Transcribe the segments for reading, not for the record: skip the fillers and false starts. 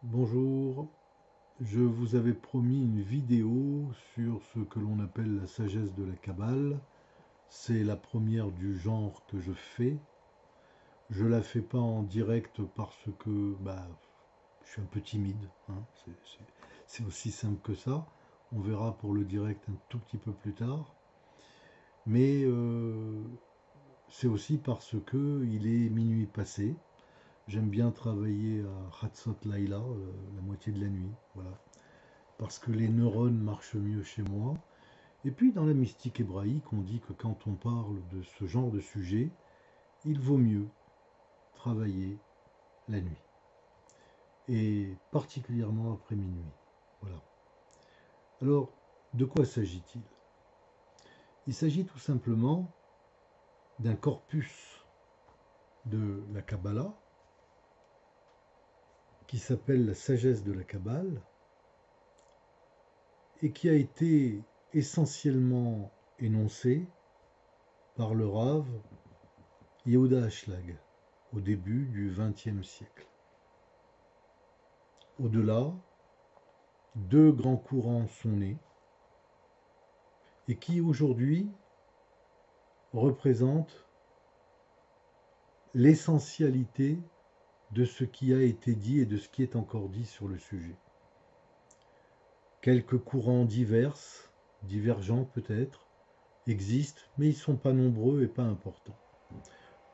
Bonjour, je vous avais promis une vidéo sur ce que l'on appelle la sagesse de la Kabbale. C'est la première du genre que je fais. Je la fais pas en direct parce que je suis un peu timide, hein. C'est aussi simple que ça. On verra pour le direct un tout petit peu plus tard. Mais c'est aussi parce que il est minuit passé. J'aime bien travailler à Hatzot Laila, la moitié de la nuit. Voilà. Parce que les neurones marchent mieux chez moi. Et puis dans la mystique hébraïque, on dit que quand on parle de ce genre de sujet, il vaut mieux travailler la nuit, et particulièrement après minuit. Voilà. Alors, de quoi s'agit-il? Il s'agit tout simplement d'un corpus de la Kabbalah qui s'appelle la sagesse de la Kabbale et qui a été essentiellement énoncé par le Rav Yehuda Ashlag au début du XXe siècle. Au-delà, deux grands courants sont nés et qui aujourd'hui représentent l'essentialité de ce qui a été dit et de ce qui est encore dit sur le sujet. Quelques courants divergents peut-être, existent, mais ils ne sont pas nombreux et pas importants.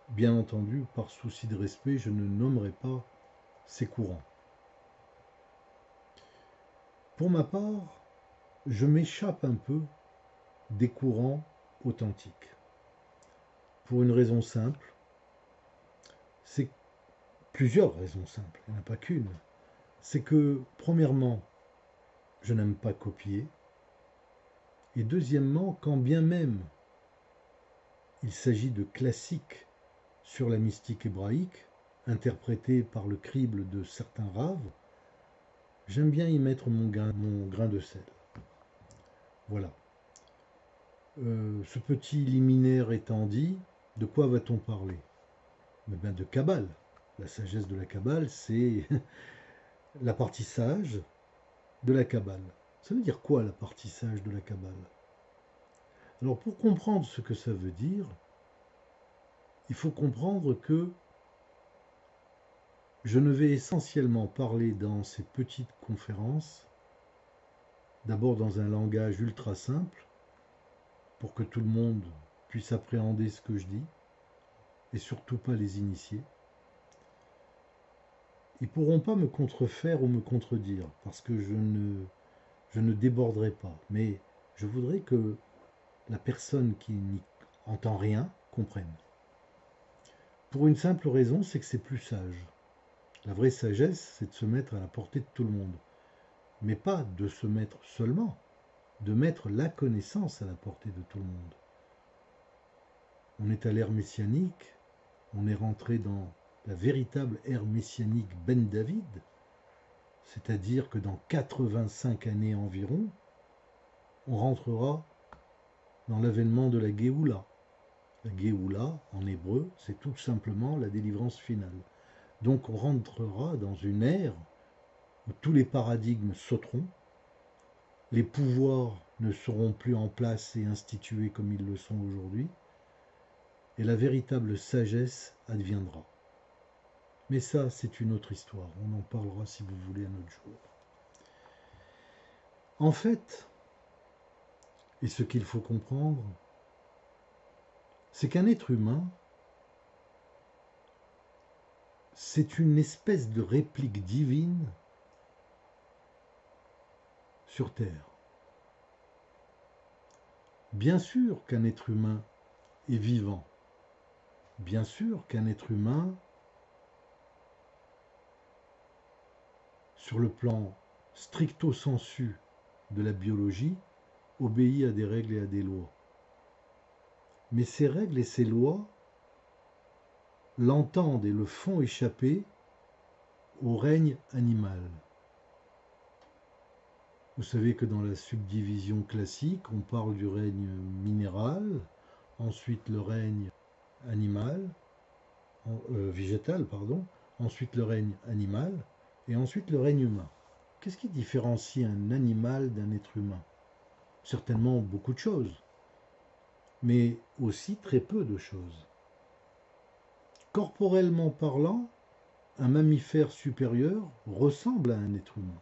Bien entendu, par souci de respect, je ne nommerai pas ces courants. Pour ma part, je m'échappe un peu des courants authentiques. Pour une raison simple, c'est plusieurs raisons simples, il n'y en a pas qu'une. C'est que, premièrement, je n'aime pas copier, et deuxièmement, quand bien même il s'agit de classiques sur la mystique hébraïque, interprétés par le crible de certains raves, j'aime bien y mettre mon grain de sel. Voilà. Ce petit liminaire étant dit, de quoi va-t-on parler? De Kabbale. La sagesse de la Kabbale, c'est la partie sage de la Kabbale. Ça veut dire quoi la partie sage de la Kabbale? Alors pour comprendre ce que ça veut dire, il faut comprendre que je ne vais essentiellement parler dans ces petites conférences, d'abord dans un langage ultra simple, pour que tout le monde puisse appréhender ce que je dis, et surtout pas les initiés. Ils ne pourront pas me contrefaire ou me contredire, parce que je ne déborderai pas. Mais je voudrais que la personne qui n'y entend rien comprenne. Pour une simple raison, c'est que c'est plus sage. La vraie sagesse, c'est de se mettre à la portée de tout le monde. Mais pas de se mettre seulement, de mettre la connaissance à la portée de tout le monde. On est à l'ère messianique, on est rentré dans la véritable ère messianique Ben David, c'est-à-dire que dans 85 années environ, on rentrera dans l'avènement de la Géoula. La Géoula, en hébreu, c'est tout simplement la délivrance finale. Donc on rentrera dans une ère où tous les paradigmes sauteront, les pouvoirs ne seront plus en place et institués comme ils le sont aujourd'hui, et la véritable sagesse adviendra. Mais ça, c'est une autre histoire. On en parlera, si vous voulez, un autre jour. En fait, et ce qu'il faut comprendre, c'est qu'un être humain, c'est une espèce de réplique divine sur Terre. Bien sûr qu'un être humain est vivant. Bien sûr qu'un être humain, sur le plan stricto sensu de la biologie, obéit à des règles et à des lois. Mais ces règles et ces lois l'entendent et le font échapper au règne animal. Vous savez que dans la subdivision classique, on parle du règne minéral, ensuite le règne animal, végétal, pardon, ensuite le règne animal, Et ensuite le règne humain. Qu'est-ce qui différencie un animal d'un être humain? Certainement beaucoup de choses, mais aussi très peu de choses. Corporellement parlant, un mammifère supérieur ressemble à un être humain.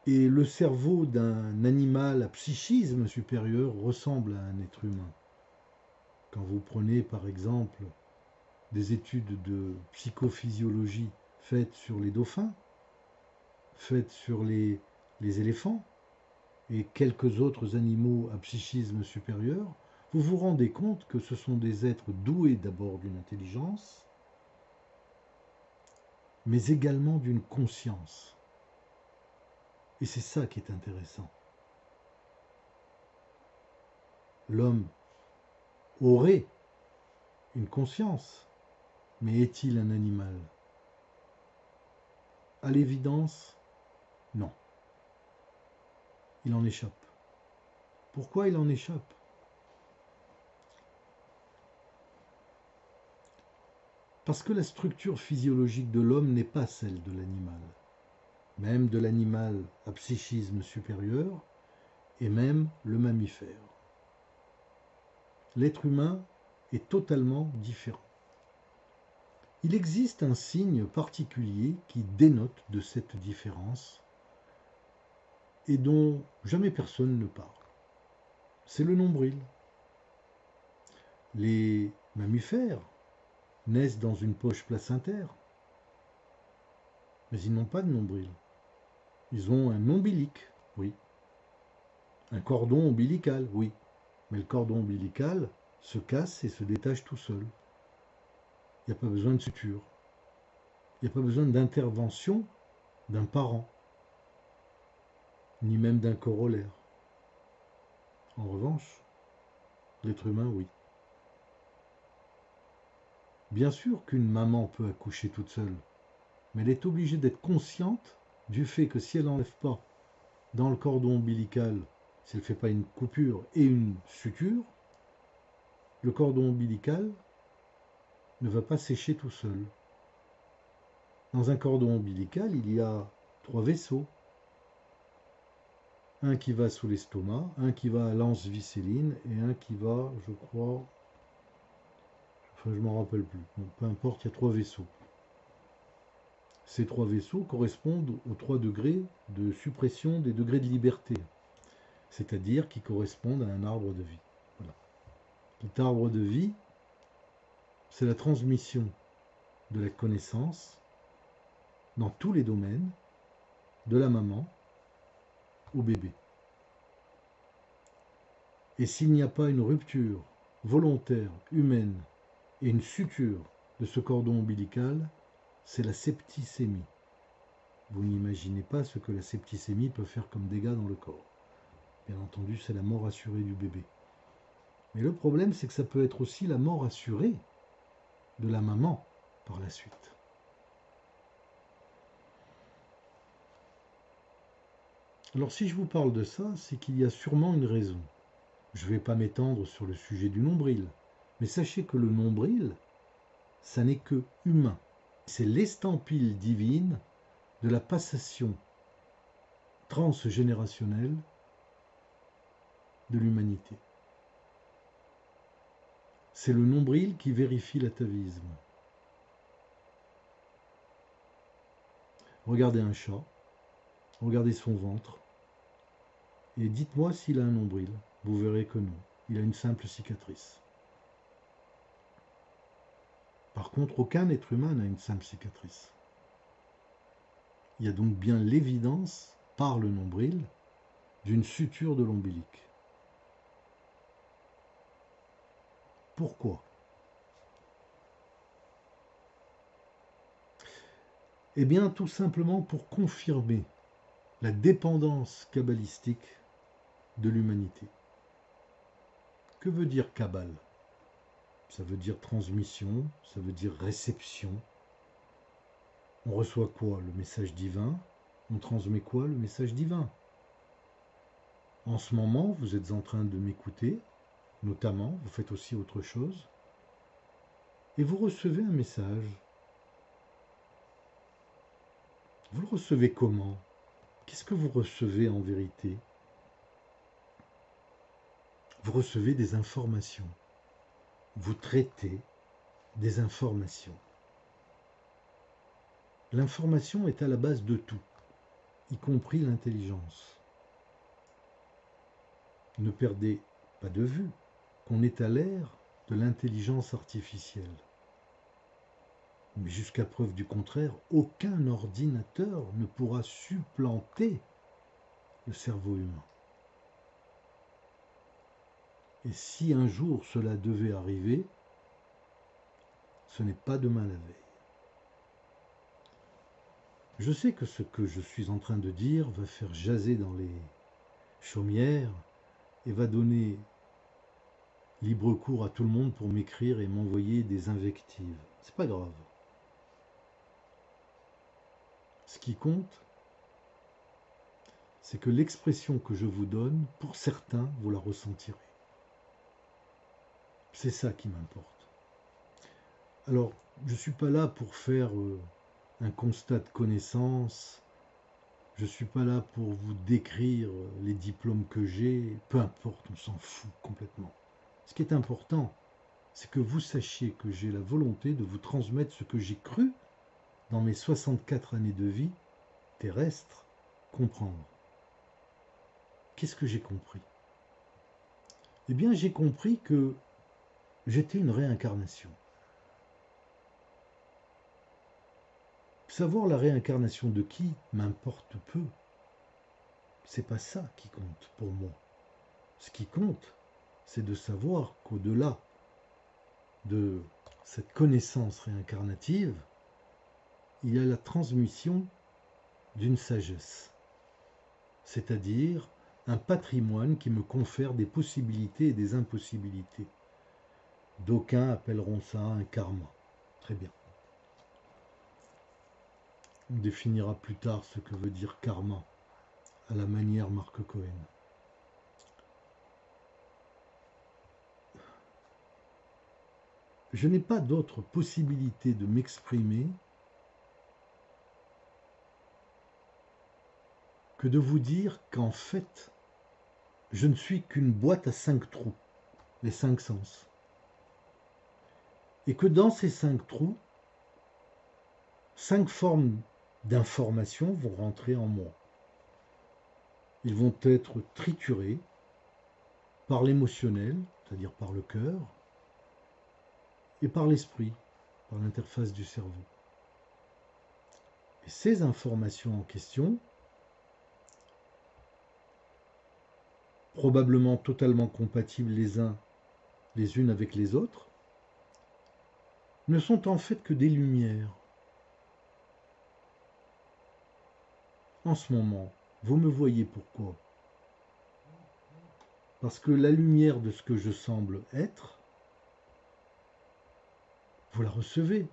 Et le cerveau d'un animal à psychisme supérieur ressemble à un être humain. Quand vous prenez par exemple des études de psychophysiologie faites sur les dauphins, faites sur les éléphants et quelques autres animaux à psychisme supérieur, vous vous rendez compte que ce sont des êtres doués d'abord d'une intelligence, mais également d'une conscience. Et c'est ça qui est intéressant. L'homme aurait une conscience, mais est-il un animal? À l'évidence, non. Il en échappe. Pourquoi il en échappe? Parce que la structure physiologique de l'homme n'est pas celle de l'animal, même de l'animal à psychisme supérieur, et même le mammifère. L'être humain est totalement différent. Il existe un signe particulier qui dénote de cette différence et dont jamais personne ne parle. C'est le nombril. Les mammifères naissent dans une poche placentaire, mais ils n'ont pas de nombril. Ils ont un ombilic, oui. Un cordon ombilical, oui. Mais le cordon ombilical se casse et se détache tout seul. Il n'y a pas besoin de suture. Il n'y a pas besoin d'intervention d'un parent, ni même d'un corollaire. En revanche, l'être humain, oui. Bien sûr qu'une maman peut accoucher toute seule, mais elle est obligée d'être consciente du fait que si elle n'enlève pas dans le cordon ombilical, si elle ne fait pas une coupure et une suture, le cordon ombilical ne va pas sécher tout seul. Dans un cordon ombilical, il y a 3 vaisseaux. Un qui va sous l'estomac, un qui va à l'anse vicéline et un qui va, je crois, enfin je m'en rappelle plus. Bon, peu importe, il y a 3 vaisseaux. Ces 3 vaisseaux correspondent aux 3 degrés de suppression des degrés de liberté, c'est-à-dire qui correspondent à un arbre de vie. Voilà. Cet arbre de vie, c'est la transmission de la connaissance dans tous les domaines, de la maman au bébé. Et s'il n'y a pas une rupture volontaire, humaine, et une suture de ce cordon ombilical, c'est la septicémie. Vous n'imaginez pas ce que la septicémie peut faire comme dégâts dans le corps. Bien entendu, c'est la mort assurée du bébé. Mais le problème, c'est que ça peut être aussi la mort assurée de la maman par la suite. Alors si je vous parle de ça, c'est qu'il y a sûrement une raison. Je ne vais pas m'étendre sur le sujet du nombril, mais sachez que le nombril, ça n'est que humain. C'est l'estampille divine de la passation transgénérationnelle de l'humanité. C'est le nombril qui vérifie l'atavisme. Regardez un chat, regardez son ventre, et dites-moi s'il a un nombril. Vous verrez que non, il a une simple cicatrice. Par contre, aucun être humain n'a une simple cicatrice. Il y a donc bien l'évidence, par le nombril, d'une suture de l'ombilic. Pourquoi? Eh bien, tout simplement pour confirmer la dépendance kabbalistique de l'humanité. Que veut dire Kabbale? Ça veut dire transmission, ça veut dire réception. On reçoit quoi? Le message divin. On transmet quoi? Le message divin. En ce moment, vous êtes en train de m'écouter, notamment, vous faites aussi autre chose, et vous recevez un message. Vous le recevez comment? Qu'est-ce que vous recevez en vérité? Vous recevez des informations. Vous traitez des informations. L'information est à la base de tout, y compris l'intelligence. Ne perdez pas de vue qu'on est à l'ère de l'intelligence artificielle. Mais jusqu'à preuve du contraire, aucun ordinateur ne pourra supplanter le cerveau humain. Et si un jour cela devait arriver, ce n'est pas demain la veille. Je sais que ce que je suis en train de dire va faire jaser dans les chaumières et va donner libre cours à tout le monde pour m'écrire et m'envoyer des invectives. C'est pas grave. Ce qui compte, c'est que l'expression que je vous donne, pour certains, vous la ressentirez. C'est ça qui m'importe. Alors, je ne suis pas là pour faire un constat de connaissance, je ne suis pas là pour vous décrire les diplômes que j'ai, peu importe, on s'en fout complètement. Ce qui est important, c'est que vous sachiez que j'ai la volonté de vous transmettre ce que j'ai cru dans mes 64 années de vie terrestre comprendre. Qu'est-ce que j'ai compris? Eh bien, j'ai compris que j'étais une réincarnation. Savoir la réincarnation de qui m'importe peu. C'est pas ça qui compte pour moi. Ce qui compte, c'est de savoir qu'au-delà de cette connaissance réincarnative, il y a la transmission d'une sagesse, c'est-à-dire un patrimoine qui me confère des possibilités et des impossibilités. D'aucuns appelleront ça un karma. Très bien. On définira plus tard ce que veut dire karma, à la manière Marc Cohen. Je n'ai pas d'autre possibilité de m'exprimer que de vous dire qu'en fait, je ne suis qu'une boîte à 5 trous, les 5 sens. Et que dans ces 5 trous, 5 formes d'informations vont rentrer en moi. Ils vont être triturés par l'émotionnel, c'est-à-dire par le cœur, et par l'esprit, par l'interface du cerveau. Et ces informations en question, probablement totalement compatibles les unes avec les autres, ne sont en fait que des lumières. En ce moment, vous me voyez pourquoi? Parce que la lumière de ce que je semble être, vous la recevez.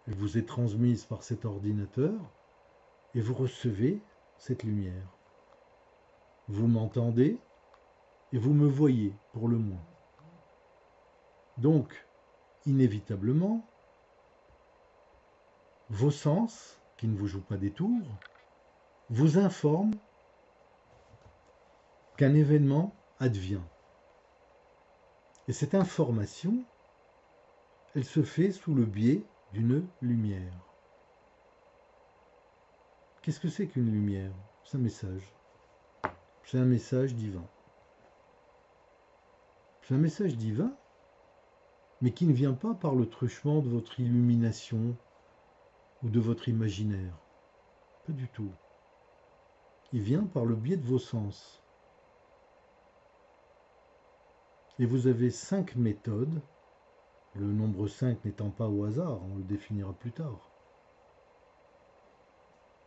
Elle vous est transmise par cet ordinateur et vous recevez cette lumière. Vous m'entendez et vous me voyez pour le moins. Donc, inévitablement, vos sens, qui ne vous jouent pas des tours, vous informent qu'un événement advient. Et cette information, elle se fait sous le biais d'une lumière. Qu'est-ce que c'est qu'une lumière? C'est un message. C'est un message divin. C'est un message divin, mais qui ne vient pas par le truchement de votre illumination ou de votre imaginaire. Pas du tout. Il vient par le biais de vos sens. Et vous avez 5 méthodes, le nombre 5 n'étant pas au hasard, on le définira plus tard,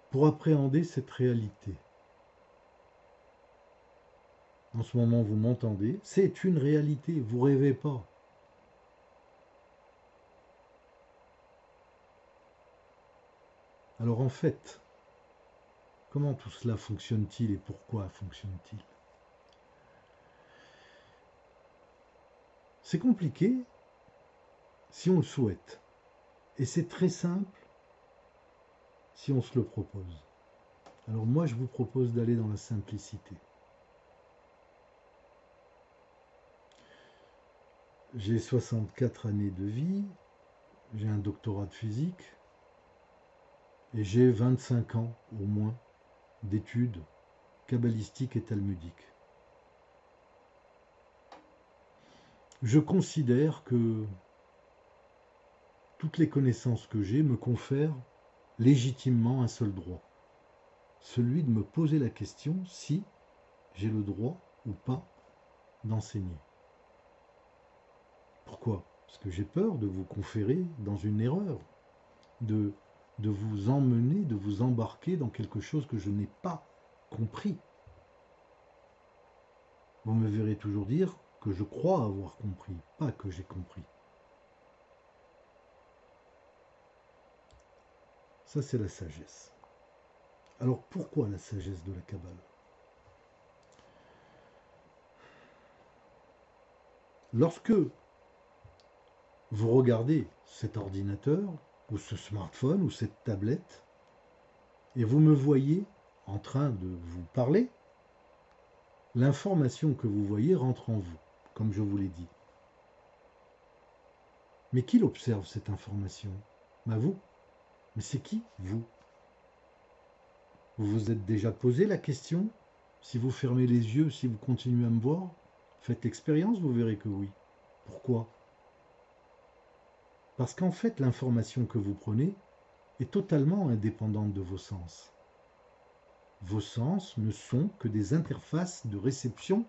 pour appréhender cette réalité. En ce moment, vous m'entendez, c'est une réalité, vous rêvez pas. Alors en fait, comment tout cela fonctionne-t-il et pourquoi fonctionne-t-il? C'est compliqué si on le souhaite. Et c'est très simple si on se le propose. Alors moi, je vous propose d'aller dans la simplicité. J'ai 64 années de vie, j'ai un doctorat de physique, et j'ai 25 ans au moins d'études kabbalistiques et talmudiques. Je considère que toutes les connaissances que j'ai me confèrent légitimement un seul droit, celui de me poser la question si j'ai le droit ou pas d'enseigner. Pourquoi? Parce que j'ai peur de vous conférer dans une erreur, de vous emmener, de vous embarquer dans quelque chose que je n'ai pas compris. Vous me verrez toujours dire que je crois avoir compris, pas que j'ai compris. Ça, c'est la sagesse. Alors, pourquoi la sagesse de la Kabbale? Lorsque vous regardez cet ordinateur, ou ce smartphone, ou cette tablette, et vous me voyez en train de vous parler, l'information que vous voyez rentre en vous, comme je vous l'ai dit. Mais qui l'observe, cette information? Vous. Mais c'est qui, vous? Vous vous êtes déjà posé la question? Si vous fermez les yeux, si vous continuez à me voir, faites l'expérience, vous verrez que oui. Pourquoi? Parce qu'en fait, l'information que vous prenez est totalement indépendante de vos sens. Vos sens ne sont que des interfaces de réception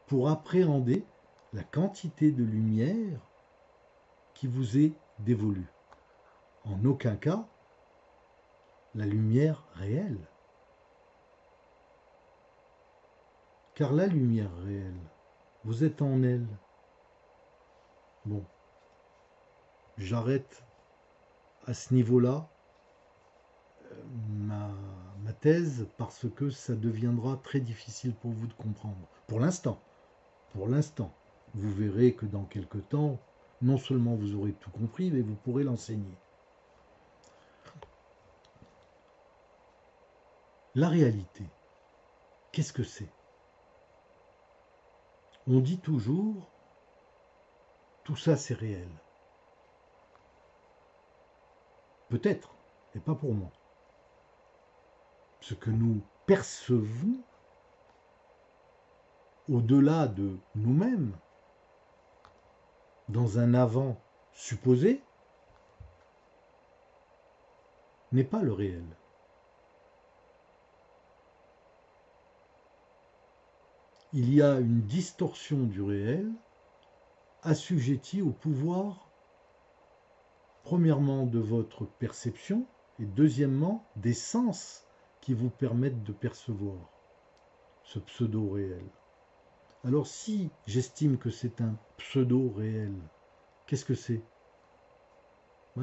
pour appréhender la quantité de lumière qui vous est dévolue. En aucun cas, la lumière réelle. Car la lumière réelle, vous êtes en elle. Bon, j'arrête à ce niveau-là ma thèse parce que ça deviendra très difficile pour vous de comprendre. Pour l'instant, vous verrez que dans quelque temps, non seulement vous aurez tout compris, mais vous pourrez l'enseigner. La réalité, qu'est-ce que c'est? On dit toujours, tout ça c'est réel. Peut-être, mais pas pour moi. Ce que nous percevons au-delà de nous-mêmes, dans un avant supposé, n'est pas le réel. Il y a une distorsion du réel assujettie au pouvoir, premièrement, de votre perception et deuxièmement, des sens qui vous permettent de percevoir ce pseudo-réel. Alors si j'estime que c'est un pseudo-réel, qu'est-ce que c'est?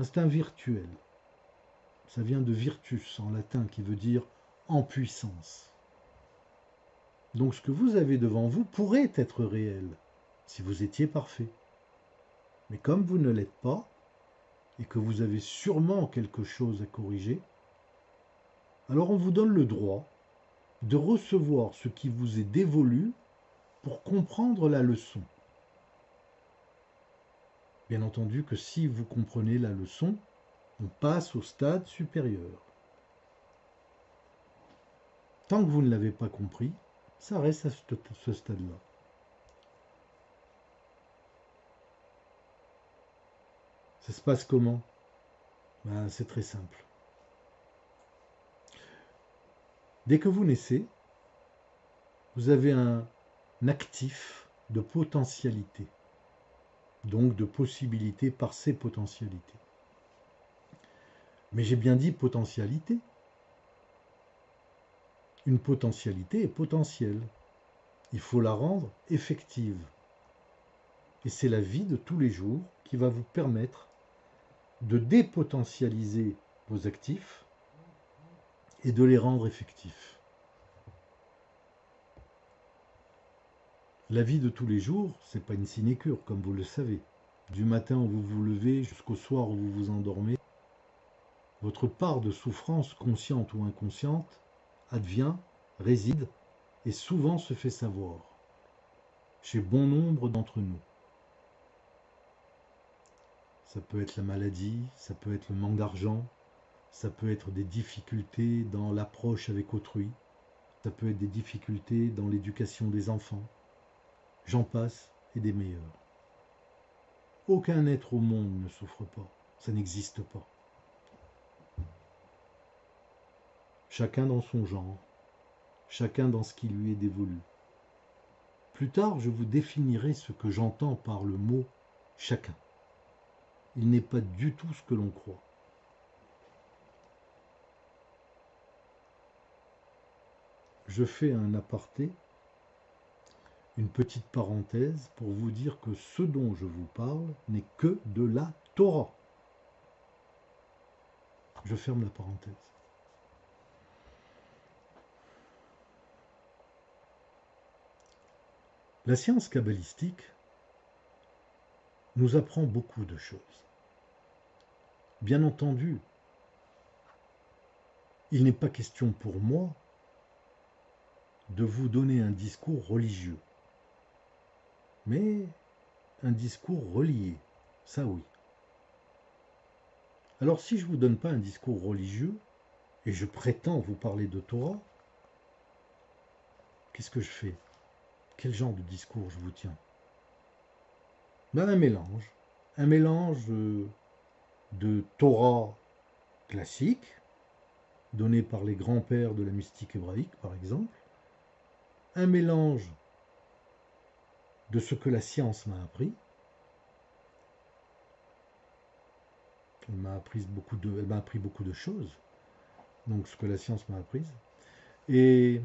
C'est un virtuel. Ça vient de virtus en latin qui veut dire en puissance. Donc ce que vous avez devant vous pourrait être réel si vous étiez parfait. Mais comme vous ne l'êtes pas, et que vous avez sûrement quelque chose à corriger, alors on vous donne le droit de recevoir ce qui vous est dévolu pour comprendre la leçon. Bien entendu que si vous comprenez la leçon, on passe au stade supérieur. Tant que vous ne l'avez pas compris, ça reste à ce stade-là. Ça se passe comment? C'est très simple. Dès que vous naissez, vous avez un actif de potentialité, donc de possibilités par ces potentialités. Mais j'ai bien dit potentialité. Une potentialité est potentielle. Il faut la rendre effective. Et c'est la vie de tous les jours qui va vous permettre de dépotentialiser vos actifs et de les rendre effectifs. La vie de tous les jours, c'est pas une sinécure, comme vous le savez. Du matin où vous vous levez jusqu'au soir où vous vous endormez, votre part de souffrance consciente ou inconsciente advient, réside et souvent se fait savoir chez bon nombre d'entre nous. Ça peut être la maladie, ça peut être le manque d'argent, ça peut être des difficultés dans l'approche avec autrui, ça peut être des difficultés dans l'éducation des enfants, j'en passe et des meilleurs. Aucun être au monde ne souffre pas, ça n'existe pas. Chacun dans son genre, chacun dans ce qui lui est dévolu. Plus tard, je vous définirai ce que j'entends par le mot « chacun ». Il n'est pas du tout ce que l'on croit. Je fais un aparté, une petite parenthèse pour vous dire que ce dont je vous parle n'est que de la Torah. Je ferme la parenthèse. La science kabbalistique nous apprend beaucoup de choses. Bien entendu, il n'est pas question pour moi de vous donner un discours religieux, mais un discours relié, ça oui. Alors si je ne vous donne pas un discours religieux, et je prétends vous parler de Torah, qu'est-ce que je fais? Quel genre de discours je vous tiens? Ben, un mélange de Torah classique, donné par les grands-pères de la mystique hébraïque par exemple, un mélange de ce que la science m'a appris. Elle m'a appris beaucoup de choses, donc ce que la science m'a appris, et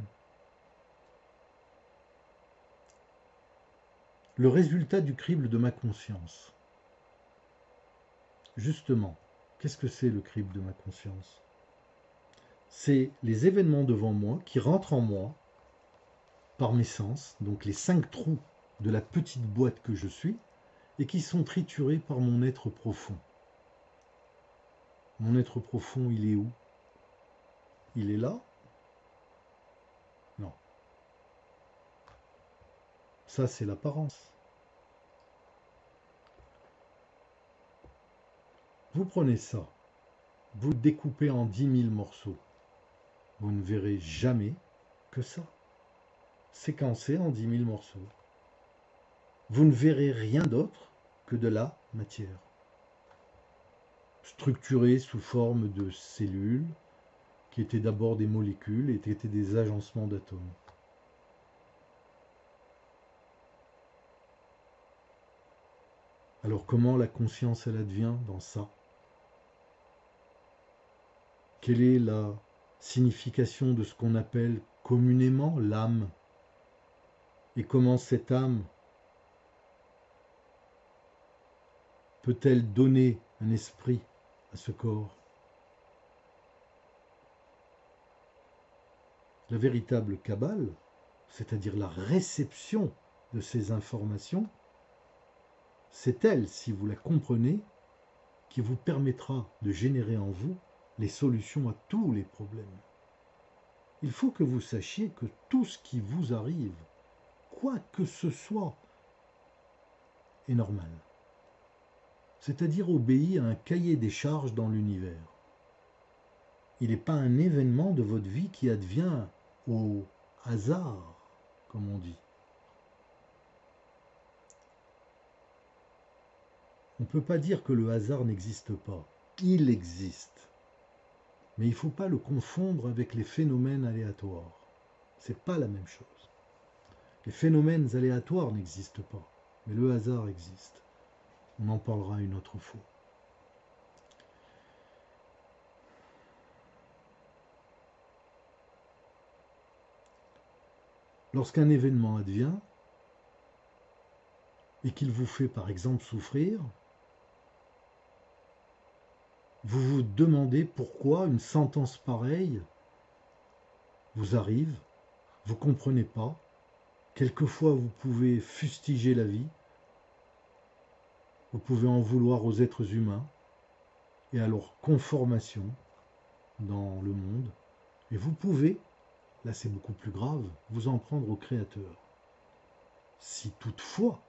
le résultat du crible de ma conscience. Justement, qu'est-ce que c'est le crible de ma conscience? C'est les événements devant moi qui rentrent en moi par mes sens, donc les 5 trous de la petite boîte que je suis, et qui sont triturés par mon être profond. Mon être profond, il est où? Il est là? Non. Ça, c'est l'apparence. Vous prenez ça, vous le découpez en 10 000 morceaux. Vous ne verrez jamais que ça, séquencé en 10 000 morceaux. Vous ne verrez rien d'autre que de la matière, structurée sous forme de cellules, qui étaient d'abord des molécules et qui étaient des agencements d'atomes. Alors comment la conscience, elle advient dans ça? Quelle est la signification de ce qu'on appelle communément l'âme? Et comment cette âme peut-elle donner un esprit à ce corps? La véritable Kabbale, c'est-à-dire la réception de ces informations, c'est elle, si vous la comprenez, qui vous permettra de générer en vous les solutions à tous les problèmes. Il faut que vous sachiez que tout ce qui vous arrive, quoi que ce soit, est normal. C'est-à-dire obéit à un cahier des charges dans l'univers. Il n'est pas un événement de votre vie qui advient au hasard, comme on dit. On ne peut pas dire que le hasard n'existe pas. Il existe. Mais il ne faut pas le confondre avec les phénomènes aléatoires. Ce n'est pas la même chose. Les phénomènes aléatoires n'existent pas, mais le hasard existe. On en parlera une autre fois. Lorsqu'un événement advient et qu'il vous fait par exemple souffrir, vous vous demandez pourquoi une sentence pareille vous arrive, vous ne comprenez pas. Quelquefois, vous pouvez fustiger la vie, vous pouvez en vouloir aux êtres humains et à leur conformation, dans le monde, et vous pouvez, là c'est beaucoup plus grave, vous en prendre au Créateur. Si toutefois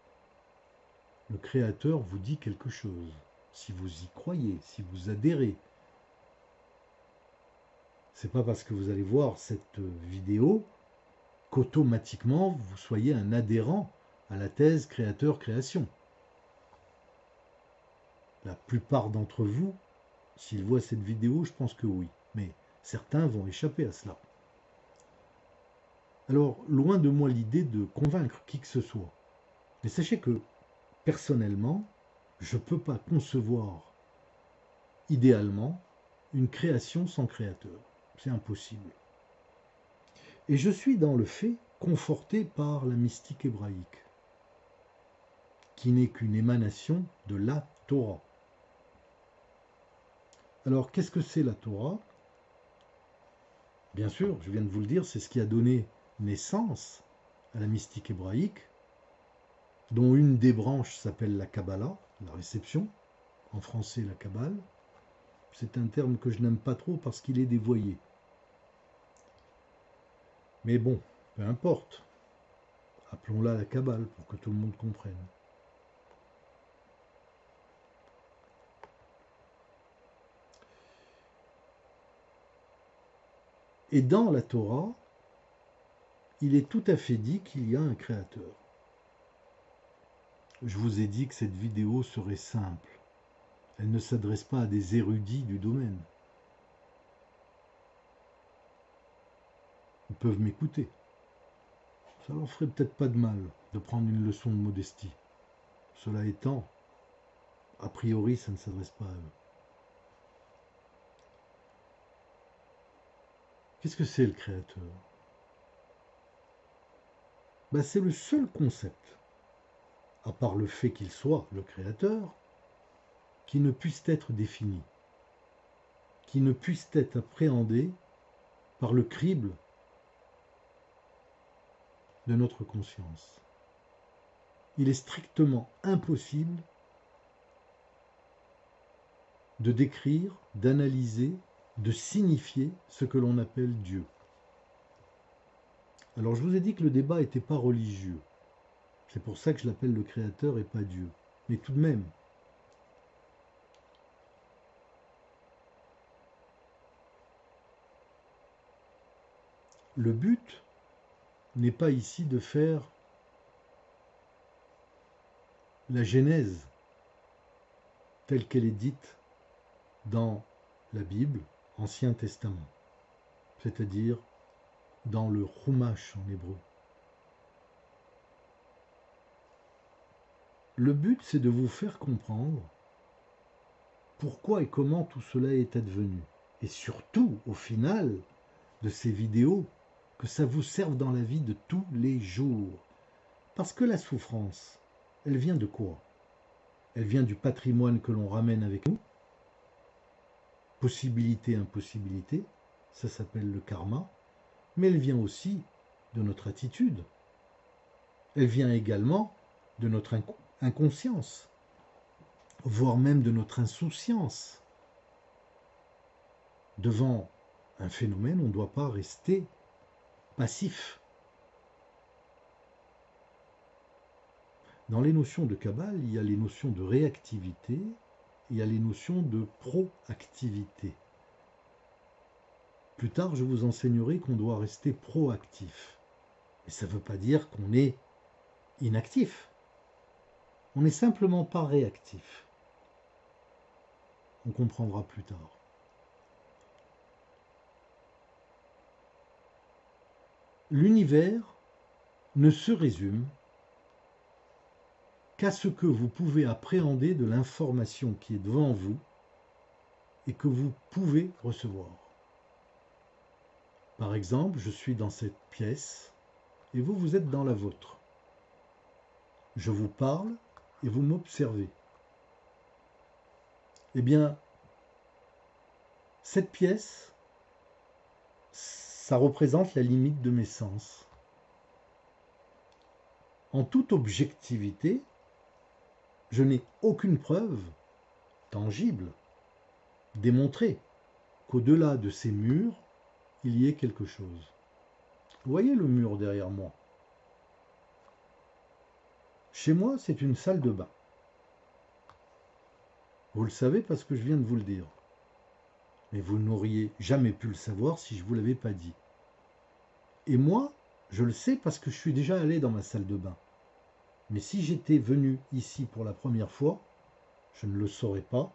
le Créateur vous dit quelque chose, si vous y croyez, si vous adhérez, c'est pas parce que vous allez voir cette vidéo qu'automatiquement vous soyez un adhérent à la thèse créateur-création. La plupart d'entre vous, s'ils voient cette vidéo, je pense que oui, mais certains vont échapper à cela. Alors, loin de moi l'idée de convaincre qui que ce soit, mais sachez que, personnellement, je ne peux pas concevoir, idéalement, une création sans créateur. C'est impossible. Et je suis dans le fait conforté par la mystique hébraïque, qui n'est qu'une émanation de la Torah. Alors, qu'est-ce que c'est la Torah? Bien sûr, je viens de vous le dire, c'est ce qui a donné naissance à la mystique hébraïque, dont une des branches s'appelle la Kabbalah, la réception, en français la Kabbale. C'est un terme que je n'aime pas trop parce qu'il est dévoyé. Mais bon, peu importe. Appelons-la la Kabbale pour que tout le monde comprenne. Et dans la Torah, il est tout à fait dit qu'il y a un créateur. Je vous ai dit que cette vidéo serait simple. Elle ne s'adresse pas à des érudits du domaine. Ils peuvent m'écouter. Ça leur ferait peut-être pas de mal de prendre une leçon de modestie. Cela étant, a priori, ça ne s'adresse pas à eux. Qu'est-ce que c'est le créateur? C'est le seul concept, à part le fait qu'il soit le créateur, qui ne puisse être défini, qui ne puisse être appréhendé par le crible de notre conscience. Il est strictement impossible de décrire, d'analyser, de signifier ce que l'on appelle Dieu. Alors je vous ai dit que le débat n'était pas religieux. C'est pour ça que je l'appelle le Créateur et pas Dieu. Mais tout de même, le but n'est pas ici de faire la Genèse telle qu'elle est dite dans la Bible, Ancien Testament, c'est-à-dire dans le Chumash en hébreu. Le but, c'est de vous faire comprendre pourquoi et comment tout cela est advenu. Et surtout, au final de ces vidéos, que ça vous serve dans la vie de tous les jours. Parce que la souffrance, elle vient de quoi? Elle vient du patrimoine que l'on ramène avec nous. Possibilité, impossibilité, ça s'appelle le karma. Mais elle vient aussi de notre attitude. Elle vient également de notre inconscience, voire même de notre insouciance. Devant un phénomène, on ne doit pas rester passif. Dans les notions de Kabbale, il y a les notions de réactivité, et il y a les notions de proactivité. Plus tard, je vous enseignerai qu'on doit rester proactif. Et ça ne veut pas dire qu'on est inactif. On n'est simplement pas réactif. On comprendra plus tard. L'univers ne se résume qu'à ce que vous pouvez appréhender de l'information qui est devant vous et que vous pouvez recevoir. Par exemple, je suis dans cette pièce et vous, vous êtes dans la vôtre. Je vous parle et vous m'observez. Eh bien, cette pièce, ça représente la limite de mes sens. En toute objectivité, je n'ai aucune preuve tangible, démontrée, qu'au-delà de ces murs, il y ait quelque chose. Vous voyez le mur derrière moi? Chez moi, c'est une salle de bain. Vous le savez parce que je viens de vous le dire. Mais vous n'auriez jamais pu le savoir si je ne vous l'avais pas dit. Et moi, je le sais parce que je suis déjà allé dans ma salle de bain. Mais si j'étais venu ici pour la première fois, je ne le saurais pas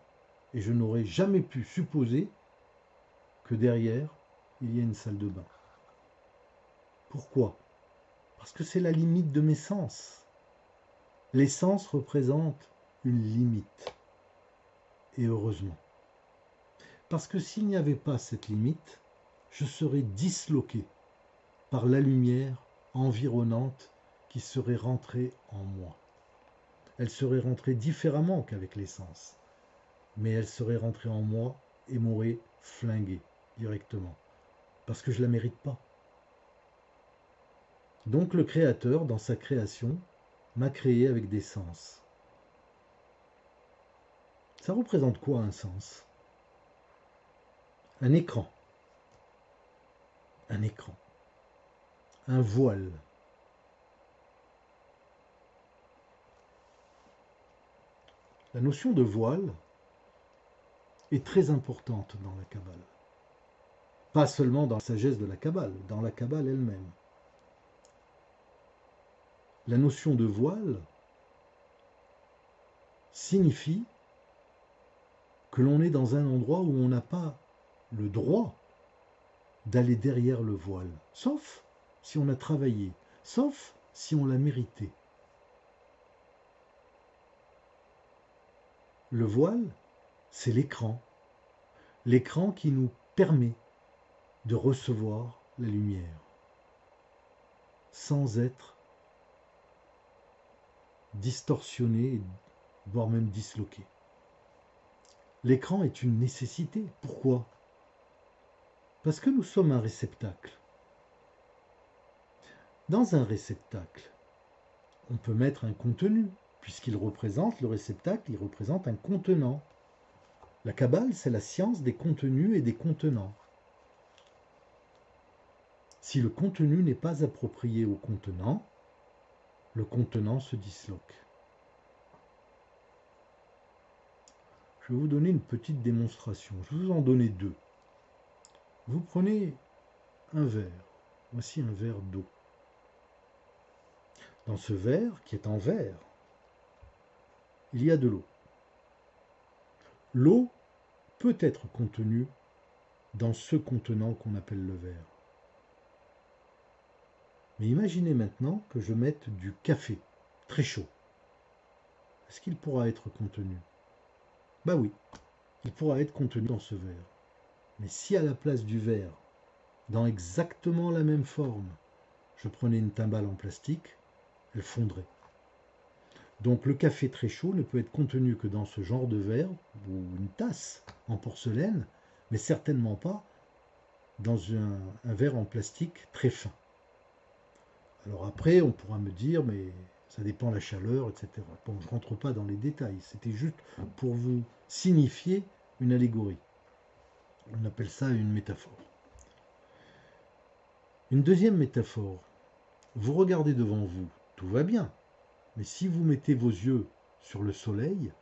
et je n'aurais jamais pu supposer que derrière, il y a une salle de bain. Pourquoi? Parce que c'est la limite de mes sens. Les sens représentent une limite. Et heureusement. Parce que s'il n'y avait pas cette limite, je serais disloqué par la lumière environnante qui serait rentrée en moi. Elle serait rentrée différemment qu'avec les sens, mais elle serait rentrée en moi et m'aurait flingué directement, parce que je ne la mérite pas. Donc le Créateur, dans sa création, m'a créé avec des sens. Ça représente quoi un sens? Un écran. Un écran. Un voile. La notion de voile est très importante dans la Kabbale. Pas seulement dans la sagesse de la Kabbale, dans la Kabbale elle-même. La notion de voile signifie que l'on est dans un endroit où on n'a pas le droit d'aller derrière le voile, sauf si on a travaillé, sauf si on l'a mérité. Le voile, c'est l'écran qui nous permet de recevoir la lumière, sans être distorsionné, voire même disloqué. L'écran est une nécessité. Pourquoi? Parce que nous sommes un réceptacle. Dans un réceptacle, on peut mettre un contenu, puisqu'il représente, le réceptacle, il représente un contenant. La Kabbale, c'est la science des contenus et des contenants. Si le contenu n'est pas approprié au contenant, le contenant se disloque. Je vais vous donner une petite démonstration. Je vais vous en donner deux. Vous prenez un verre. Voici un verre d'eau. Dans ce verre, qui est en verre, il y a de l'eau. L'eau peut être contenue dans ce contenant qu'on appelle le verre. Mais imaginez maintenant que je mette du café très chaud. Est-ce qu'il pourra être contenu? Ben oui, il pourra être contenu dans ce verre. Mais si à la place du verre, dans exactement la même forme, je prenais une timbale en plastique, elle fondrait. Donc le café très chaud ne peut être contenu que dans ce genre de verre ou une tasse en porcelaine, mais certainement pas dans un verre en plastique très fin. Alors après, on pourra me dire, mais ça dépend de la chaleur, etc. Bon, je ne rentre pas dans les détails, c'était juste pour vous signifier une allégorie. On appelle ça une métaphore. Une deuxième métaphore, vous regardez devant vous, tout va bien, mais si vous mettez vos yeux sur le soleil,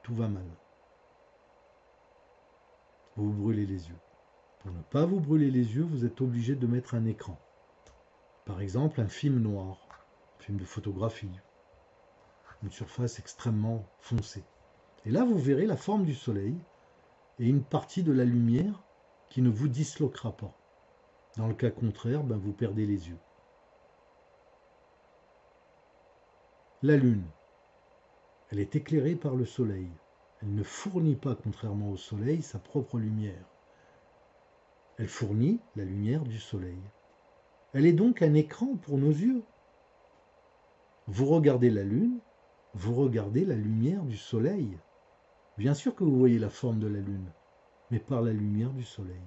tout va mal. Vous vous brûlez les yeux. Pour ne pas vous brûler les yeux, vous êtes obligé de mettre un écran. Par exemple, un film noir, un film de photographie, une surface extrêmement foncée. Et là, vous verrez la forme du soleil et une partie de la lumière qui ne vous disloquera pas. Dans le cas contraire, vous perdez les yeux. La lune, elle est éclairée par le soleil. Elle ne fournit pas, contrairement au soleil, sa propre lumière. Elle fournit la lumière du soleil. Elle est donc un écran pour nos yeux. Vous regardez la lune, vous regardez la lumière du soleil. Bien sûr que vous voyez la forme de la lune, mais par la lumière du soleil.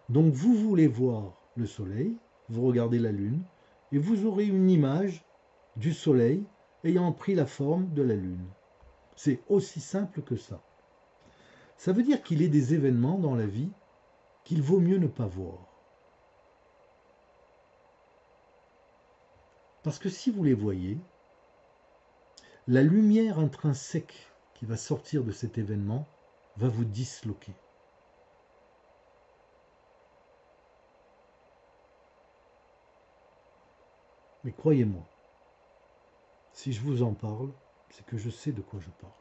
Donc vous voulez voir le soleil, vous regardez la lune, et vous aurez une image du soleil ayant pris la forme de la lune. C'est aussi simple que ça. Ça veut dire qu'il y a des événements dans la vie qu'il vaut mieux ne pas voir. Parce que si vous les voyez, la lumière intrinsèque qui va sortir de cet événement va vous disloquer. Mais croyez-moi, si je vous en parle, c'est que je sais de quoi je parle.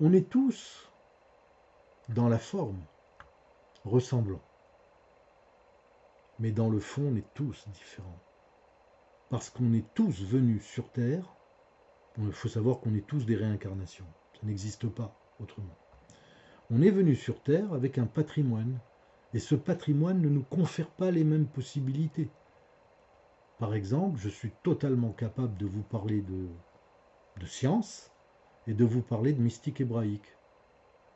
On est tous, dans la forme, ressemblants. Mais dans le fond, on est tous différents. Parce qu'on est tous venus sur Terre, il faut savoir qu'on est tous des réincarnations. Ça n'existe pas autrement. On est venu sur Terre avec un patrimoine. Et ce patrimoine ne nous confère pas les mêmes possibilités. Par exemple, je suis totalement capable de vous parler de science et de vous parler de mystique hébraïque.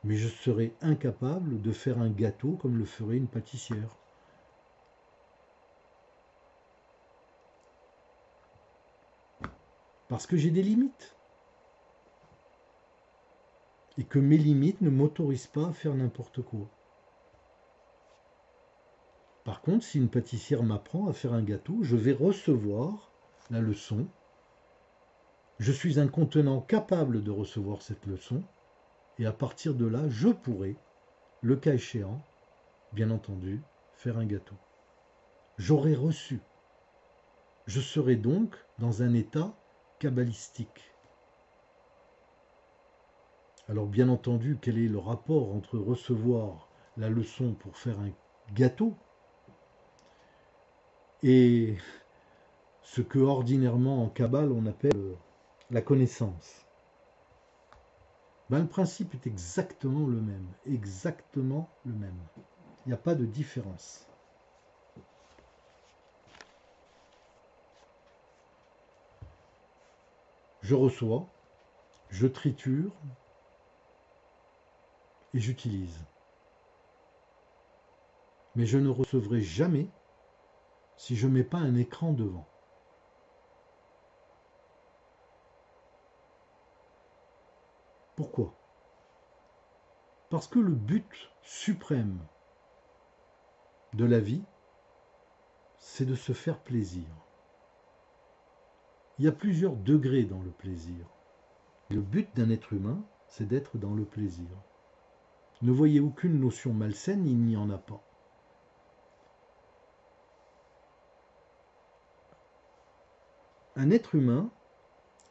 Mais je serais incapable de faire un gâteau comme le ferait une pâtissière. Parce que j'ai des limites. Et que mes limites ne m'autorisent pas à faire n'importe quoi. Par contre, si une pâtissière m'apprend à faire un gâteau, je vais recevoir la leçon. Je suis un contenant capable de recevoir cette leçon. Et à partir de là, je pourrai, le cas échéant, bien entendu, faire un gâteau. J'aurai reçu. Je serai donc dans un état kabbalistique. Alors bien entendu, quel est le rapport entre recevoir la leçon pour faire un gâteau et ce que ordinairement en Kabbale on appelle la connaissance? Ben, le principe est exactement le même. Exactement le même. Il n'y a pas de différence. Je reçois, je triture et j'utilise. Mais je ne recevrai jamais si je ne mets pas un écran devant. Pourquoi? Parce que le but suprême de la vie, c'est de se faire plaisir. Il y a plusieurs degrés dans le plaisir. Le but d'un être humain, c'est d'être dans le plaisir. Ne voyez aucune notion malsaine, il n'y en a pas. Un être humain,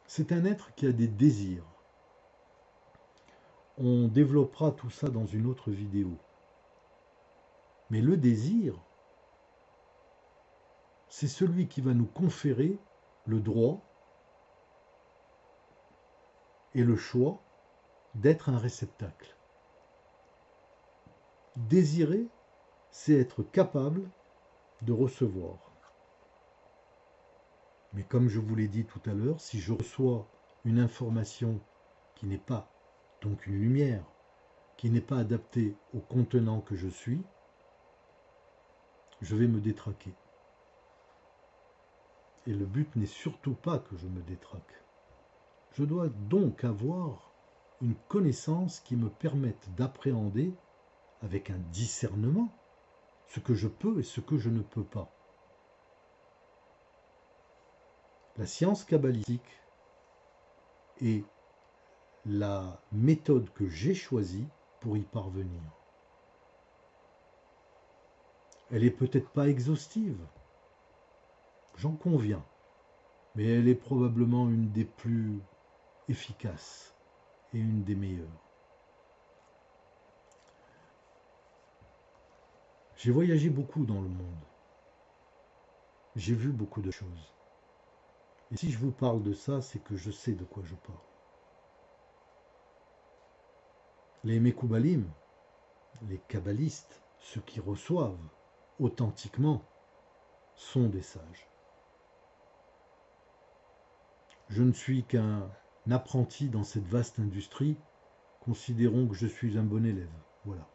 c'est un être qui a des désirs. On développera tout ça dans une autre vidéo. Mais le désir, c'est celui qui va nous conférer le droit et le choix d'être un réceptacle. Désirer, c'est être capable de recevoir. Mais comme je vous l'ai dit tout à l'heure, si je reçois une information qui n'est pas, donc une lumière, qui n'est pas adaptée au contenant que je suis, je vais me détraquer. Et le but n'est surtout pas que je me détraque. Je dois donc avoir une connaissance qui me permette d'appréhender avec un discernement ce que je peux et ce que je ne peux pas. La science kabbalistique est la méthode que j'ai choisie pour y parvenir. Elle n'est peut-être pas exhaustive, j'en conviens, mais elle est probablement une des plus efficaces et une des meilleures. J'ai voyagé beaucoup dans le monde. J'ai vu beaucoup de choses. Et si je vous parle de ça, c'est que je sais de quoi je parle. Les Mekoubalim, les kabbalistes, ceux qui reçoivent authentiquement, sont des sages. Je ne suis qu'un apprenti dans cette vaste industrie, considérons que je suis un bon élève. Voilà.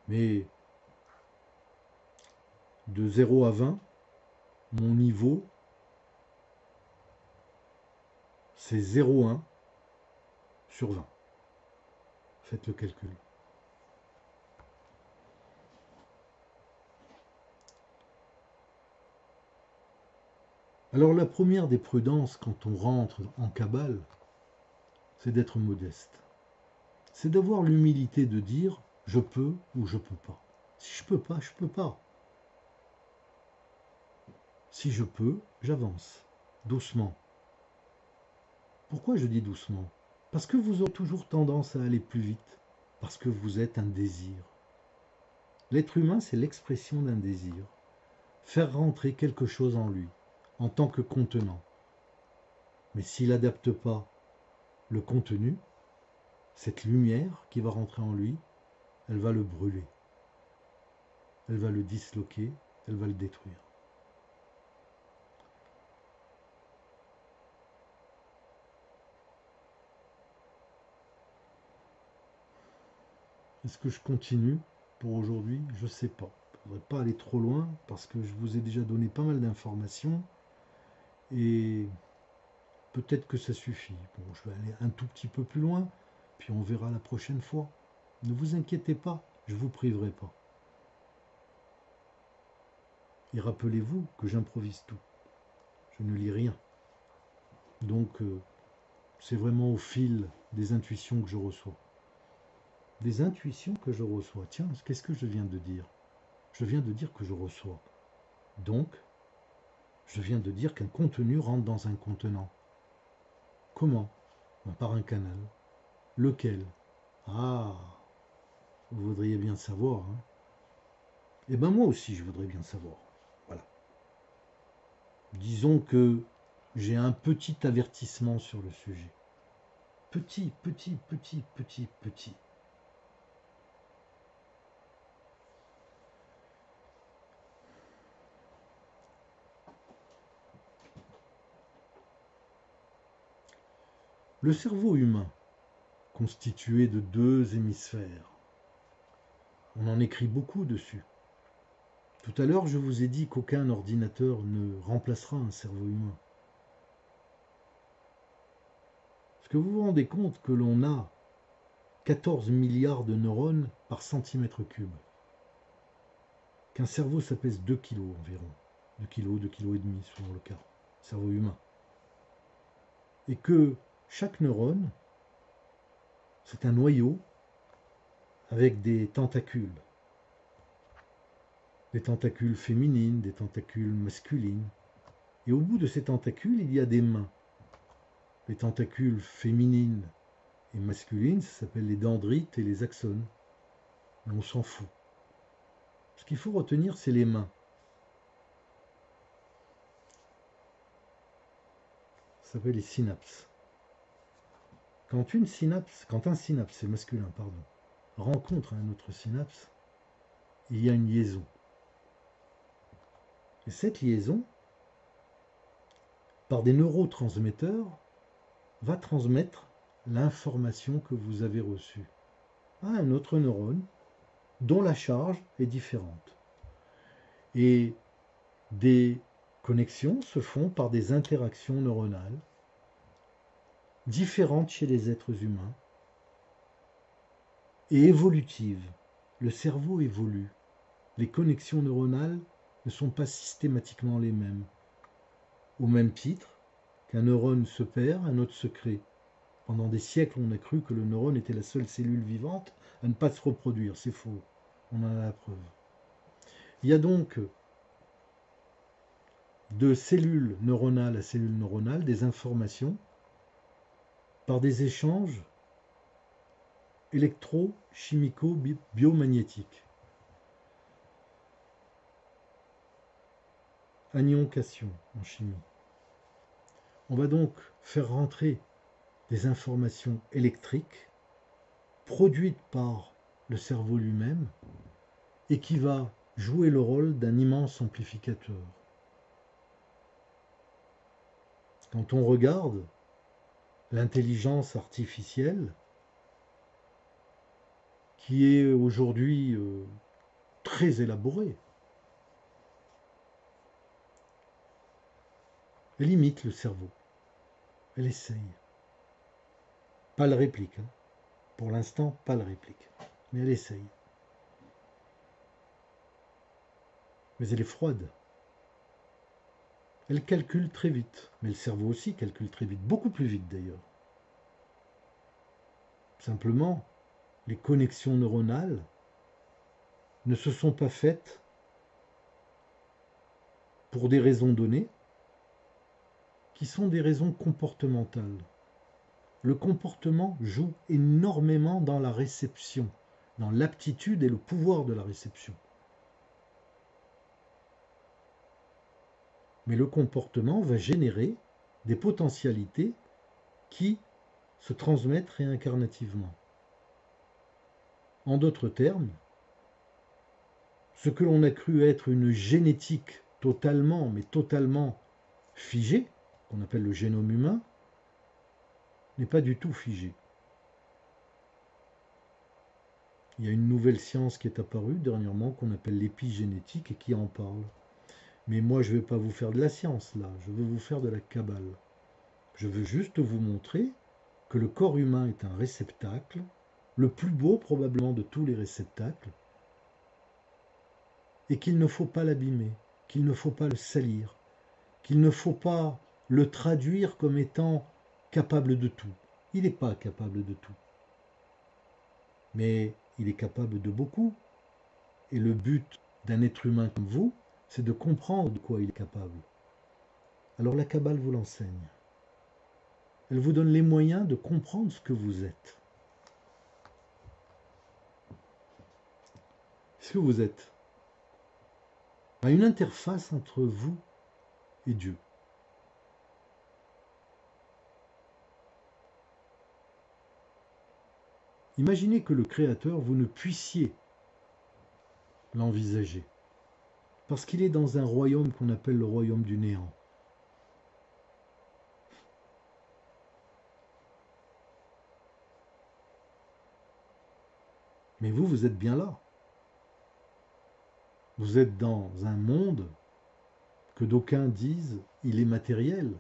Mais de 0 à 20, mon niveau, c'est 0,1 sur 20. Faites le calcul. Alors la première des prudences quand on rentre en Kabbale, c'est d'être modeste. C'est d'avoir l'humilité de dire je peux ou je peux pas. Si je peux pas, je peux pas. Si je peux, j'avance, doucement. Pourquoi je dis doucement? Parce que vous aurez toujours tendance à aller plus vite, parce que vous êtes un désir. L'être humain, c'est l'expression d'un désir. Faire rentrer quelque chose en lui, en tant que contenant. Mais s'il n'adapte pas le contenu, cette lumière qui va rentrer en lui, elle va le brûler. Elle va le disloquer, elle va le détruire. Est-ce que je continue pour aujourd'hui? Je ne sais pas. Je ne voudrais pas aller trop loin parce que je vous ai déjà donné pas mal d'informations et peut-être que ça suffit. Bon, je vais aller un tout petit peu plus loin, puis on verra la prochaine fois. Ne vous inquiétez pas, je ne vous priverai pas. Et rappelez-vous que j'improvise tout. Je ne lis rien. Donc, c'est vraiment au fil des intuitions que je reçois. Des intuitions que je reçois. Tiens, qu'est-ce que je viens de dire? Je viens de dire que je reçois. Donc, je viens de dire qu'un contenu rentre dans un contenant. Comment? Par un canal. Lequel? Ah, vous voudriez bien savoir. Hein? Eh bien moi aussi, je voudrais bien savoir. Voilà. Disons que j'ai un petit avertissement sur le sujet. Petit. Le cerveau humain, constitué de 2 hémisphères, on en écrit beaucoup dessus. Tout à l'heure, je vous ai dit qu'aucun ordinateur ne remplacera un cerveau humain. Est-ce que vous vous rendez compte que l'on a 14 milliards de neurones par centimètre cube? Qu'un cerveau, ça pèse 2 kilos environ. 2 kilos, 2 kilos et demi, selon le cas. Cerveau humain. Et que chaque neurone, c'est un noyau avec des tentacules. Des tentacules féminines, des tentacules masculines. Et au bout de ces tentacules, il y a des mains. Les tentacules féminines et masculines, ça s'appelle les dendrites et les axones. Mais on s'en fout. Ce qu'il faut retenir, c'est les mains. Ça s'appelle les synapses. Quand un synapse, c'est masculin, pardon, rencontre un autre synapse, il y a une liaison. Et cette liaison, par des neurotransmetteurs, va transmettre l'information que vous avez reçue à un autre neurone dont la charge est différente. Et des connexions se font par des interactions neuronales différentes chez les êtres humains et évolutives. Le cerveau évolue. Les connexions neuronales ne sont pas systématiquement les mêmes. Au même titre qu'un neurone se perd, un autre se crée. Pendant des siècles, on a cru que le neurone était la seule cellule vivante à ne pas se reproduire. C'est faux. On en a la preuve. Il y a donc de cellule neuronale à cellule neuronale des informations par des échanges électro-chimico-biomagnétiques. Annioncation en chimie. On va donc faire rentrer des informations électriques produites par le cerveau lui-même et qui va jouer le rôle d'un immense amplificateur. Quand on regarde l'intelligence artificielle, qui est aujourd'hui très élaborée, Elle imite le cerveau. Elle essaye. Pas le réplique. Hein. Pour l'instant, pas le réplique. Mais elle essaye. Mais elle est froide. Elle calcule très vite. Mais le cerveau aussi calcule très vite. Beaucoup plus vite d'ailleurs. Simplement, les connexions neuronales ne se sont pas faites pour des raisons données qui sont des raisons comportementales. Le comportement joue énormément dans la réception, dans l'aptitude et le pouvoir de la réception. Mais le comportement va générer des potentialités qui se transmettent réincarnativement. En d'autres termes, ce que l'on a cru être une génétique totalement, mais totalement figée, qu'on appelle le génome humain, n'est pas du tout figé. Il y a une nouvelle science qui est apparue dernièrement qu'on appelle l'épigénétique et qui en parle. Mais moi, je ne vais pas vous faire de la science là, je veux vous faire de la kabbale. Je veux juste vous montrer que le corps humain est un réceptacle, le plus beau probablement de tous les réceptacles, et qu'il ne faut pas l'abîmer, qu'il ne faut pas le salir, qu'il ne faut pas le traduire comme étant capable de tout. Il n'est pas capable de tout. Mais il est capable de beaucoup. Et le but d'un être humain comme vous, c'est de comprendre de quoi il est capable. Alors la Kabbale vous l'enseigne. Elle vous donne les moyens de comprendre ce que vous êtes. Ce que vous êtes. Une interface entre vous et Dieu. Imaginez que le Créateur, vous ne puissiez l'envisager. Parce qu'il est dans un royaume qu'on appelle le royaume du néant. Mais vous, vous êtes bien là. Vous êtes dans un monde que d'aucuns disent il est matériel.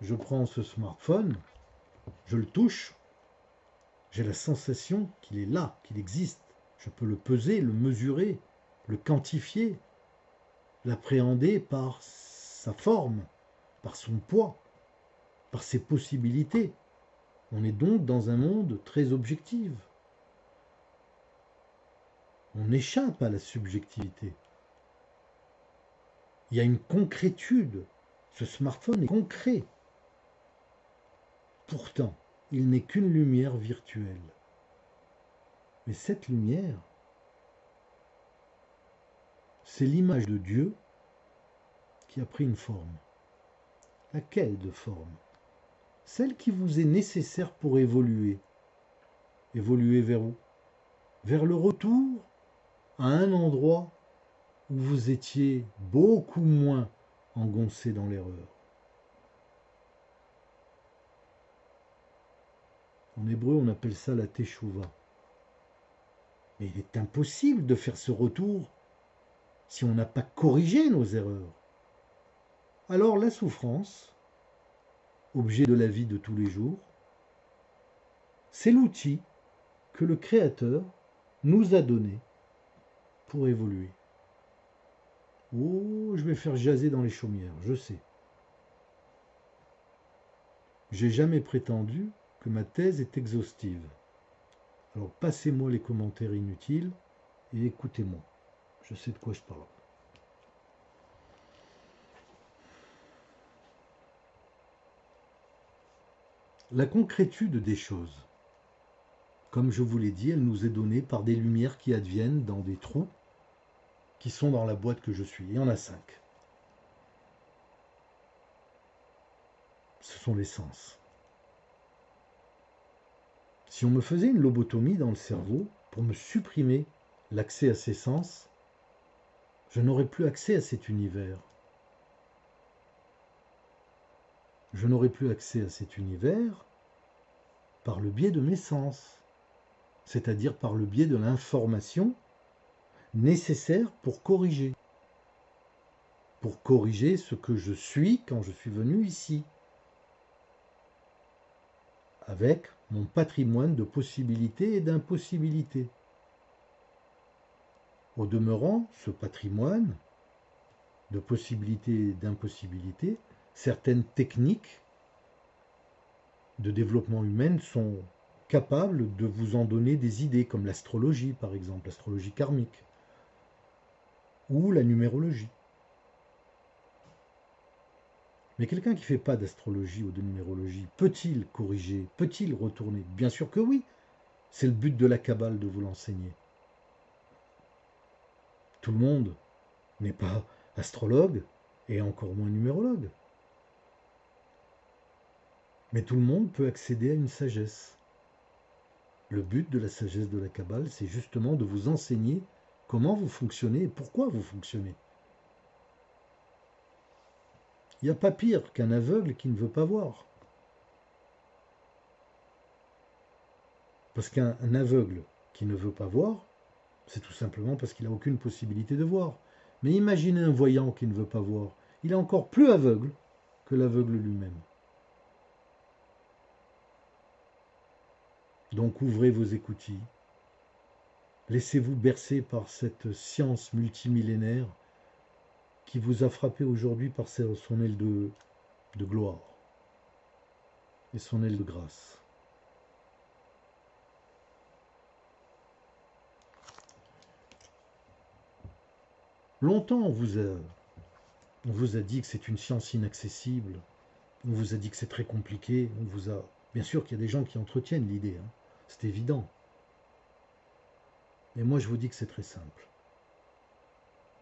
Je prends ce smartphone, je le touche, j'ai la sensation qu'il est là, qu'il existe. Je peux le peser, le mesurer, le quantifier, l'appréhender par sa forme, par son poids, par ses possibilités. On est donc dans un monde très objectif. On échappe à la subjectivité. Il y a une concrétude. Ce smartphone est concret. Pourtant, il n'est qu'une lumière virtuelle. Mais cette lumière, c'est l'image de Dieu qui a pris une forme. Laquelle de forme? Celle qui vous est nécessaire pour évoluer. Évoluer vers où? Vers le retour à un endroit où vous étiez beaucoup moins engoncé dans l'erreur. En hébreu, on appelle ça la teshuva. Mais il est impossible de faire ce retour si on n'a pas corrigé nos erreurs. Alors la souffrance, objet de la vie de tous les jours, c'est l'outil que le Créateur nous a donné pour évoluer. Oh, je vais faire jaser dans les chaumières, je sais. J'ai jamais prétendu que ma thèse est exhaustive. Alors passez-moi les commentaires inutiles et écoutez-moi. Je sais de quoi je parle. La concrétude des choses, comme je vous l'ai dit, elle nous est donnée par des lumières qui adviennent dans des trous qui sont dans la boîte que je suis. Il y en a 5. Ce sont les sens. Si on me faisait une lobotomie dans le cerveau pour me supprimer l'accès à ces sens, je n'aurais plus accès à cet univers. Je n'aurai plus accès à cet univers par le biais de mes sens, c'est-à-dire par le biais de l'information nécessaire pour corriger. pour corriger ce que je suis quand je suis venu ici, avec mon patrimoine de possibilités et d'impossibilités. Au demeurant, ce patrimoine de possibilités et d'impossibilités, certaines techniques de développement humain sont capables de vous en donner des idées, comme l'astrologie par exemple, l'astrologie karmique, ou la numérologie. Mais quelqu'un qui ne fait pas d'astrologie ou de numérologie, peut-il corriger, peut-il retourner? Bien sûr que oui, c'est le but de la Kabbale de vous l'enseigner. Tout le monde n'est pas astrologue et encore moins numérologue. Mais tout le monde peut accéder à une sagesse. Le but de la sagesse de la Kabbale, c'est justement de vous enseigner comment vous fonctionnez et pourquoi vous fonctionnez. Il n'y a pas pire qu'un aveugle qui ne veut pas voir. Parce qu'un aveugle qui ne veut pas voir, c'est tout simplement parce qu'il n'a aucune possibilité de voir. Mais imaginez un voyant qui ne veut pas voir. Il est encore plus aveugle que l'aveugle lui-même. Donc ouvrez vos écoutilles. Laissez-vous bercer par cette science multimillénaire qui vous a frappé aujourd'hui par son aile de gloire et son aile de grâce. Longtemps, on vous a dit que c'est une science inaccessible, on vous a dit que c'est très compliqué, Bien sûr qu'il y a des gens qui entretiennent l'idée, hein, c'est évident. Mais moi, je vous dis que c'est très simple.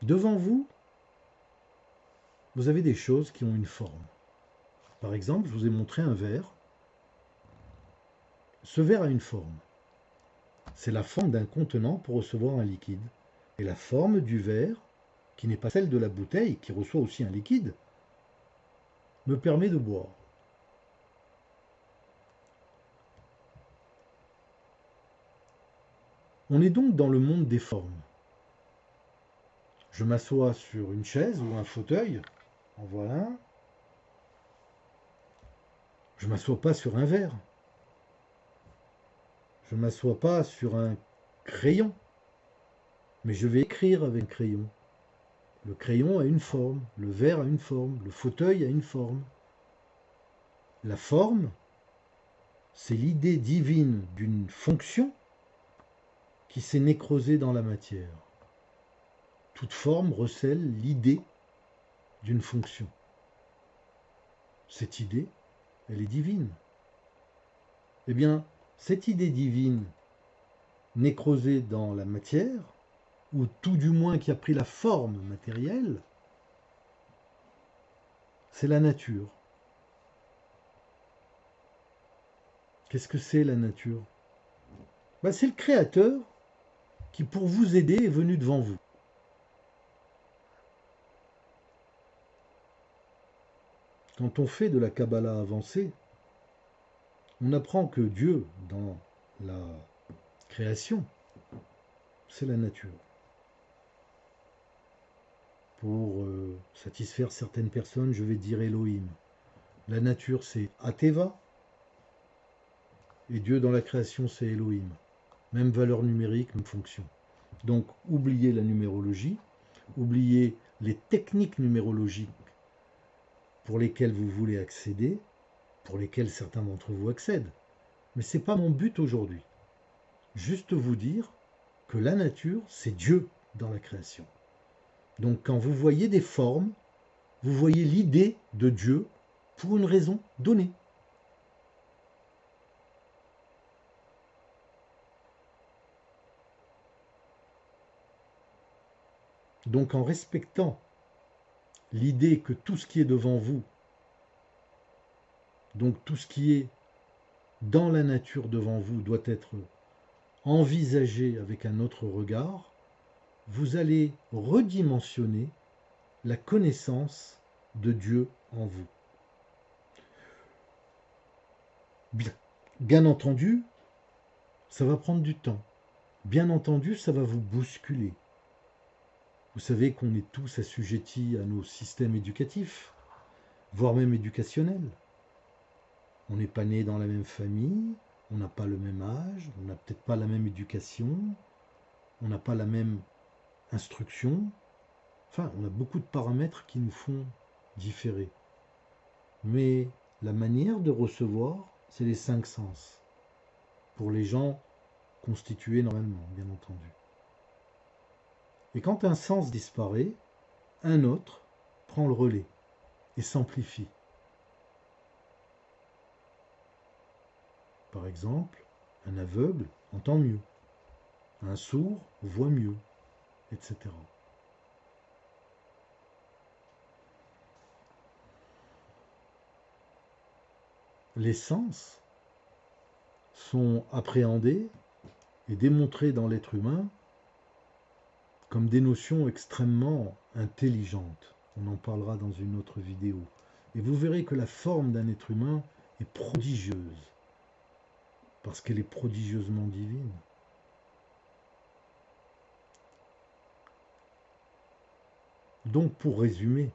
Devant vous, vous avez des choses qui ont une forme. Par exemple, je vous ai montré un verre. Ce verre a une forme. C'est la forme d'un contenant pour recevoir un liquide. Et la forme du verre, qui n'est pas celle de la bouteille, qui reçoit aussi un liquide, me permet de boire. On est donc dans le monde des formes. Je m'assois sur une chaise ou un fauteuil, en voilà un. Je ne m'assois pas sur un verre. Je ne m'assois pas sur un crayon. Mais je vais écrire avec un crayon. Le crayon a une forme, le verre a une forme, le fauteuil a une forme. La forme, c'est l'idée divine d'une fonction qui s'est nécrosée dans la matière. Toute forme recèle l'idée d'une fonction. Cette idée, elle est divine. Eh bien, cette idée divine nécrosée dans la matière, ou tout du moins qui a pris la forme matérielle, c'est la nature. Qu'est-ce que c'est la nature? C'est le Créateur qui, pour vous aider, est venu devant vous. Quand on fait de la Kabbalah avancée, on apprend que Dieu, dans la création, c'est la nature. Pour satisfaire certaines personnes, je vais dire Elohim. La nature, c'est Ateva, et Dieu dans la création, c'est Elohim. Même valeur numérique, même fonction. Donc, oubliez la numérologie, oubliez les techniques numérologiques pour lesquelles vous voulez accéder, pour lesquelles certains d'entre vous accèdent. Mais ce n'est pas mon but aujourd'hui. Juste vous dire que la nature, c'est Dieu dans la création. Donc quand vous voyez des formes, vous voyez l'idée de Dieu pour une raison donnée. Donc en respectant l'idée que tout ce qui est devant vous, donc tout ce qui est dans la nature devant vous doit être envisagé avec un autre regard, vous allez redimensionner la connaissance de Dieu en vous. Bien entendu, ça va prendre du temps. Bien entendu, ça va vous bousculer. Vous savez qu'on est tous assujettis à nos systèmes éducatifs, voire même éducationnels. On n'est pas né dans la même famille, on n'a pas le même âge, on n'a peut-être pas la même éducation, on n'a pas la même instruction. Enfin, on a beaucoup de paramètres qui nous font différer. Mais la manière de recevoir, c'est les 5 sens. Pour les gens constitués normalement, bien entendu. Et quand un sens disparaît, un autre prend le relais et s'amplifie. Par exemple, un aveugle entend mieux, un sourd voit mieux, etc. Les sens sont appréhendés et démontrés dans l'être humain comme des notions extrêmement intelligentes. On en parlera dans une autre vidéo. Et vous verrez que la forme d'un être humain est prodigieuse, parce qu'elle est prodigieusement divine. Donc, pour résumer,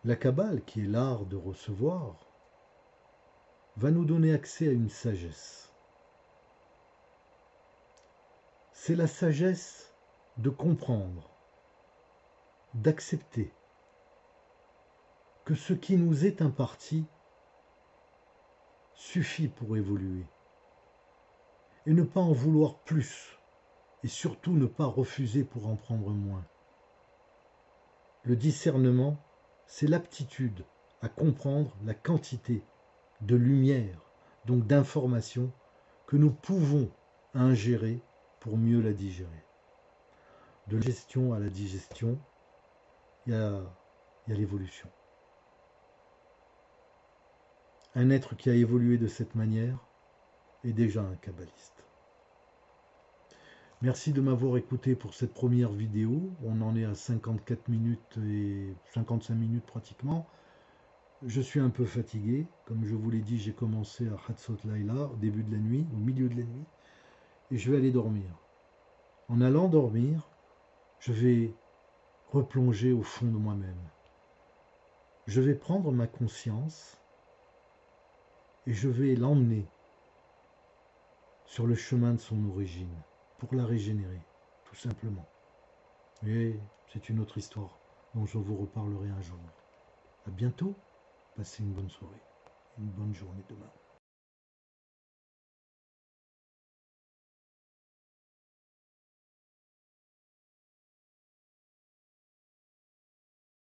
la Kabbale, qui est l'art de recevoir, va nous donner accès à une sagesse. C'est la sagesse de comprendre, d'accepter que ce qui nous est imparti suffit pour évoluer, et ne pas en vouloir plus, et surtout ne pas refuser pour en prendre moins. Le discernement, c'est l'aptitude à comprendre la quantité de lumière, donc d'informations, que nous pouvons ingérer pour mieux la digérer. De la gestion à la digestion, il y a l'évolution. Un être qui a évolué de cette manière est déjà un kabbaliste. Merci de m'avoir écouté pour cette première vidéo. On en est à 54 minutes et 55 minutes pratiquement. Je suis un peu fatigué. Comme je vous l'ai dit, j'ai commencé à Hatzot Laila au début de la nuit, au milieu de la nuit. Et je vais aller dormir. En allant dormir, je vais replonger au fond de moi-même. Je vais prendre ma conscience et je vais l'emmener sur le chemin de son origine, pour la régénérer, tout simplement. Mais c'est une autre histoire dont je vous reparlerai un jour. À bientôt, passez une bonne soirée, une bonne journée demain.